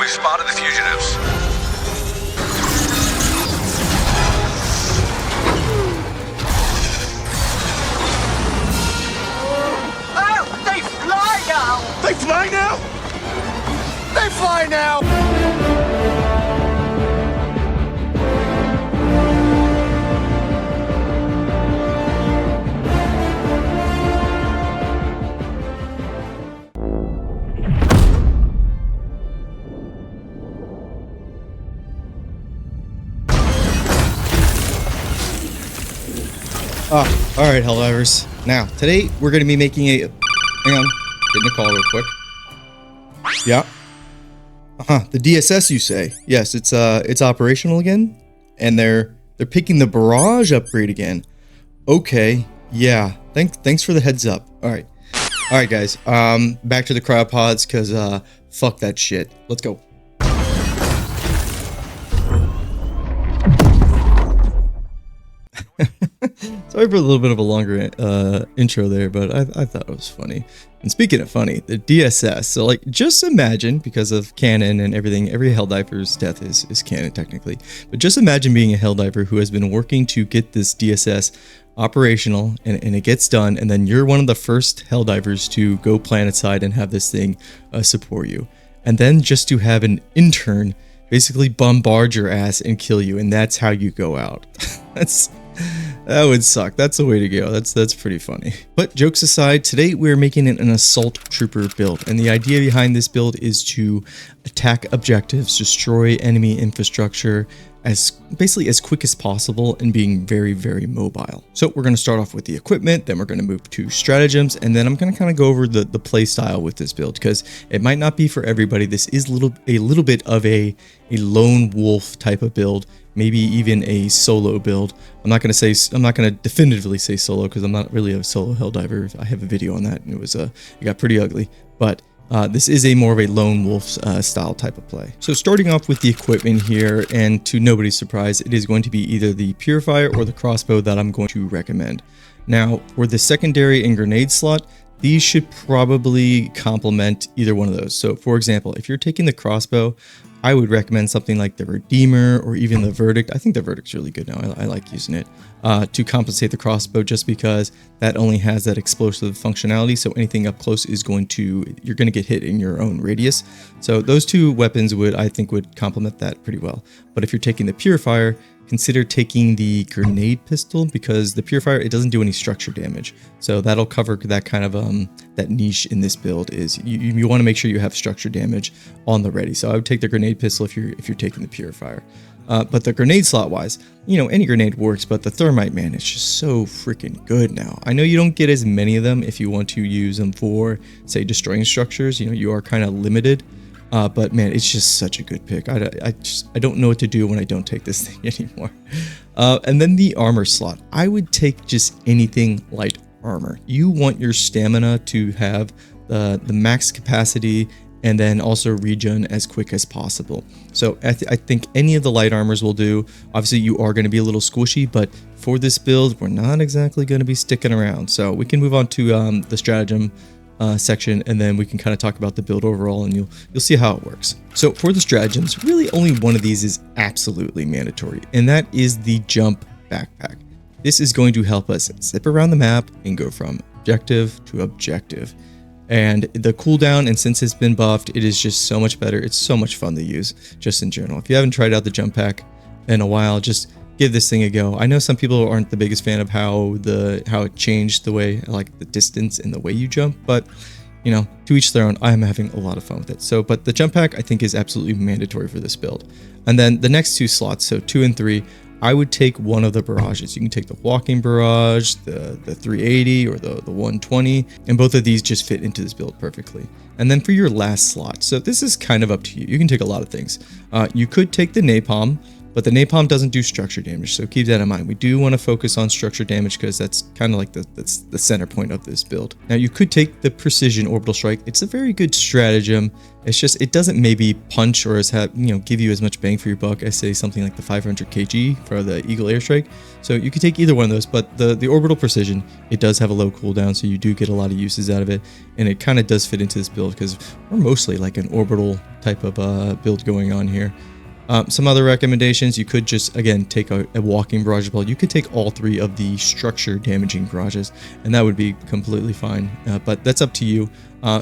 We've spotted the fugitives. Oh, they fly now! They fly now? They fly now! All right, Helldivers. Now, today we're going to be making a... Hang on. Getting a call real quick. Yeah. The DSS, you say? Yes, it's operational again, and they're picking the barrage upgrade again. Okay. Yeah. Thanks for the heads up. All right, guys. Back to the cryopods, cause fuck that shit. Let's go. Sorry for a little bit of a longer intro there, but I thought it was funny. And speaking of funny, the DSS. So like, just imagine, because of canon and everything, every Helldiver's death is canon technically. But just imagine being a Helldiver who has been working to get this DSS operational, and it gets done, and then you're one of the first Helldivers to go planetside and have this thing support you. And then just to have an intern basically bombard your ass and kill you, and that's how you go out. That would suck. That's the way to go. That's pretty funny. But jokes aside, today we're making an assault trooper build, and the idea behind this build is to attack objectives, destroy enemy infrastructure as basically as quick as possible, and being very, very mobile. So we're going to start off with the equipment, then we're going to move to stratagems, and then I'm going to kind of go over the play style with this build, because it might not be for everybody. This is a little bit of a lone wolf type of build, maybe even a solo build. I'm not going to definitively say solo, because I'm not really a solo Helldiver. I have a video on that, and it got pretty ugly. But this is more of a lone wolf style type of play. So starting off with the equipment here, and to nobody's surprise, it is going to be either the purifier or the crossbow that I'm going to recommend. Now, for the secondary and grenade slot, these should probably complement either one of those. So for example, if you're taking the crossbow, I would recommend something like the Redeemer or even the Verdict. I think the Verdict's really good now. I like using it to compensate the crossbow, just because that only has that explosive functionality. So anything up close you're going to get hit in your own radius. So those two weapons I think would complement that pretty well. But if you're taking the Purifier, consider taking the grenade pistol, because the Purifier, it doesn't do any structure damage. So that'll cover that kind of that niche in this build. Is you want to make sure you have structure damage on the ready. So I would take the grenade pistol if you're taking the Purifier. But the grenade slot wise, any grenade works, but the thermite, man, it's just so freaking good now. I know you don't get as many of them if you want to use them for, say, destroying structures. You are kind of limited. But man, it's just such a good pick. I don't know what to do when I don't take this thing anymore. And then the armor slot, I would take just anything light armor. You want your stamina to have the max capacity, and then also regen as quick as possible. So I think any of the light armors will do. Obviously, you are going to be a little squishy, but for this build, we're not exactly going to be sticking around. So we can move on to the stratagem section, and then we can kind of talk about the build overall, and you'll see how it works. So for the stratagems, really only one of these is absolutely mandatory, and that is the jump backpack. This is going to help us zip around the map and go from objective to objective. And the cooldown, and since it's been buffed, it is just so much better. It's so much fun to use just in general. If you haven't tried out the jump pack in a while, just give this thing a go. I know some people aren't the biggest fan of how it changed the way, like the distance and the way you jump, but to each their own. I am having a lot of fun with it. So, but the jump pack I think is absolutely mandatory for this build. And then the next two slots, so 2 and 3, I would take one of the barrages. You can take the walking barrage, the 380 or the 120, and both of these just fit into this build perfectly. And then for your last slot, so this is kind of up to you. You can take a lot of things. You could take the napalm. but the napalm doesn't do structure damage, so keep that in mind. We do want to focus on structure damage because that's kind of like that's the center point of this build. Now you could take the precision orbital strike. It's a very good stratagem. It's just it doesn't maybe punch or give you as much bang for your buck as say something like the 500 kg for the Eagle airstrike. So you could take either one of those, but the orbital precision, it does have a low cooldown, so you do get a lot of uses out of it, and it kind of does fit into this build because we're mostly like an orbital type of build going on here. Some other recommendations, you could just, again, take a walking barrage build. You could take all 3 of the structure damaging barrages, and that would be completely fine, but that's up to you.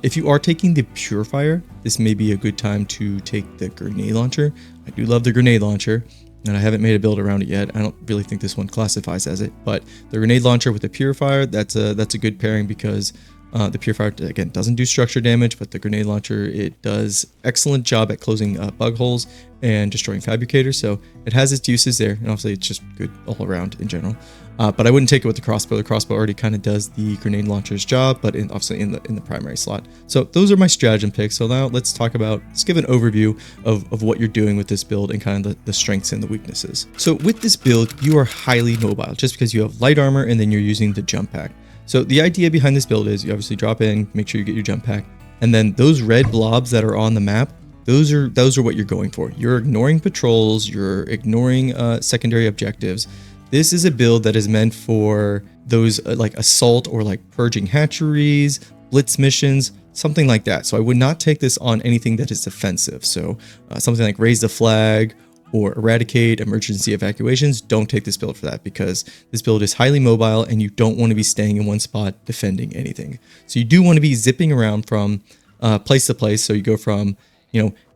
If you are taking the Purifier, this may be a good time to take the grenade launcher. I do love the grenade launcher, and I haven't made a build around it yet. I don't really think this one classifies as it, but the grenade launcher with the Purifier, that's a good pairing because the Purifier, again, doesn't do structure damage, but the grenade launcher, it does excellent job at closing bug holes and destroying fabricators, so it has its uses there, and obviously it's just good all around in general. But I wouldn't take it with the crossbow. The crossbow already kind of does the grenade launcher's job, but obviously in the primary slot. So those are my stratagem picks. So now let's give an overview of what you're doing with this build and kind of the strengths and the weaknesses. So with this build, you are highly mobile just because you have light armor and then you're using the jump pack. So the idea behind this build is you obviously drop in, make sure you get your jump pack, and then those red blobs that are on the map, those are what you're going for. You're ignoring patrols, you're ignoring secondary objectives. This is a build that is meant for those like assault or like purging hatcheries, blitz missions, something like that. So I would not take this on anything that is defensive. So something like raise the flag or eradicate emergency evacuations. Don't take this build for that because this build is highly mobile and you don't want to be staying in one spot defending anything. So you do want to be zipping around from place to place. So you go from,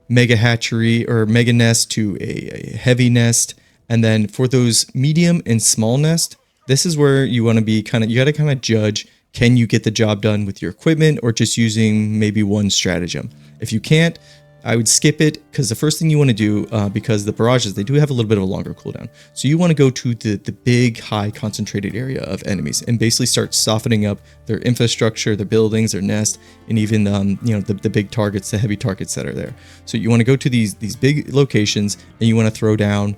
mega hatchery or mega nest to a heavy nest. And then for those medium and small nest, this is where you want to be you got to kind of judge, can you get the job done with your equipment or just using maybe one stratagem? If you can't, I would skip it because the first thing you want to do, because the barrages, they do have a little bit of a longer cooldown. So you want to go to the big, high concentrated area of enemies and basically start softening up their infrastructure, their buildings, their nest, and even, the big targets, the heavy targets that are there. So you want to go to these big locations and you want to throw down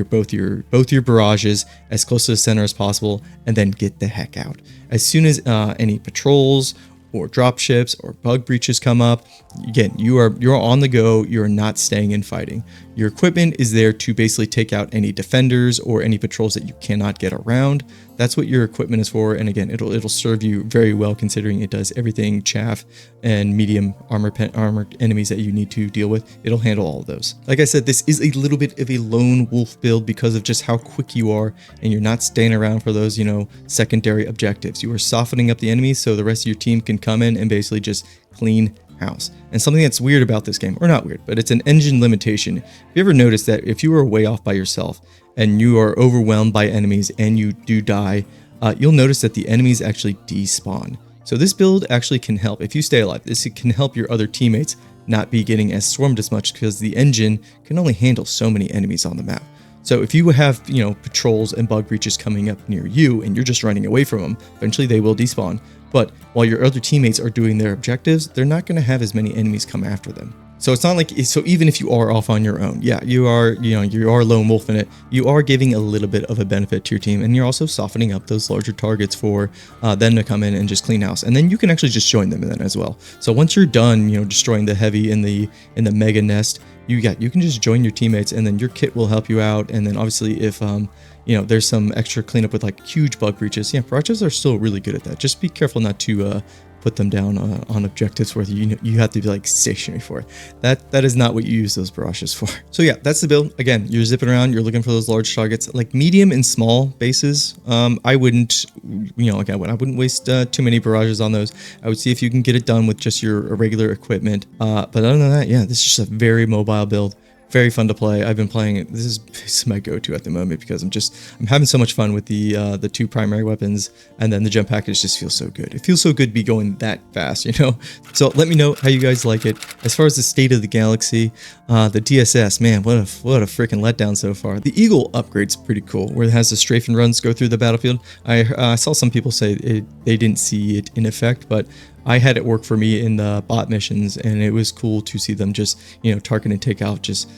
both your barrages as close to the center as possible and then get the heck out. As soon as any patrols or drop ships or bug breaches come up, again, you're on the go. You're not staying and fighting. Your equipment is there to basically take out any defenders or any patrols that you cannot get around. That's what your equipment is for, and again, it'll serve you very well considering it does everything chaff and medium armored enemies that you need to deal with. It'll handle all of those. Like I said, this is a little bit of a lone wolf build because of just how quick you are, and you're not staying around for those secondary objectives. You are softening up the enemies so the rest of your team can come in and basically just clean house. And something that's weird about this game, or not weird, but it's an engine limitation. Have you ever noticed that if you are way off by yourself and you are overwhelmed by enemies and you do die, you'll notice that the enemies actually despawn. So this build actually can help if you stay alive. This can help your other teammates not be getting as swarmed as much because the engine can only handle so many enemies on the map. So if you have, patrols and bug breaches coming up near you and you're just running away from them, eventually they will despawn. But while your other teammates are doing their objectives, they're not going to have as many enemies come after them. So it's not like, so even if you are off on your own, yeah, you are lone wolf in it, you are giving a little bit of a benefit to your team, and you're also softening up those larger targets for them to come in and just clean house. And then you can actually just join them then as well. So once you're done, destroying the heavy in the mega nest, you can just join your teammates, and then your kit will help you out. And then obviously if there's some extra cleanup with like huge bug breaches, barrages are still really good at that. Just be careful not to put them down on objectives where you have to be like stationary for it. That is not what you use those barrages for. So yeah, that's the build. Again, you're zipping around, you're looking for those large targets, like medium and small bases. I wouldn't waste too many barrages on those. I would see if you can get it done with just your regular equipment. But other than that, yeah, this is just a very mobile build. Very fun to play. I've been playing it. This is my go-to at the moment because I'm having so much fun with the two primary weapons, and then the jump package just feels so good. It feels so good to be going that fast, So let me know how you guys like it. As far as the state of the galaxy, the DSS, man, what a freaking letdown so far. The Eagle upgrade's pretty cool, where it has the strafe and runs go through the battlefield. I saw some people say they didn't see it in effect, but I had it work for me in the bot missions, and it was cool to see them just, target and take out just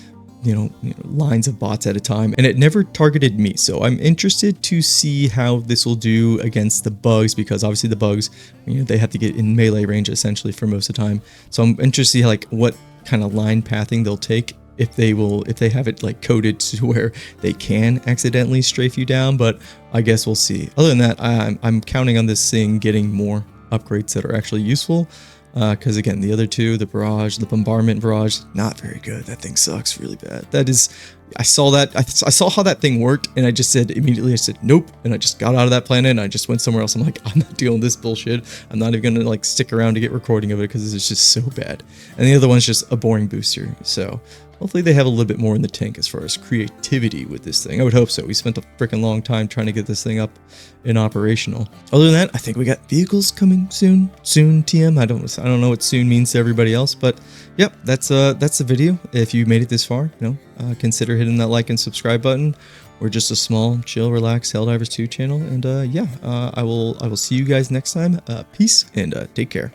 lines of bots at a time, and it never targeted me. So I'm interested to see how this will do against the bugs, because obviously the bugs, they have to get in melee range essentially for most of the time. So I'm interested to see like what kind of line pathing they'll take, if they have it like coded to where they can accidentally strafe you down. But I guess we'll see. Other than that, I'm counting on this thing getting more upgrades that are actually useful. Because again, the other two, the barrage, the bombardment barrage, not very good. That thing sucks really bad. That is, I saw how that thing worked, and I just said immediately, I said nope, and I just got out of that planet and I just went somewhere else. I'm like, I'm not dealing with this bullshit. I'm not even gonna like stick around to get recording of it because it's just so bad. And the other one's just a boring booster. So hopefully they have a little bit more in the tank as far as creativity with this thing. I would hope so. We spent a freaking long time trying to get this thing up and operational. Other than that, I think we got vehicles coming soon. Soon, TM. I don't know what soon means to everybody else, but yep, that's the video. If you made it this far, consider hitting that like and subscribe button. We're just a small, chill, relaxed Helldivers 2 channel, and I will see you guys next time. Peace and take care.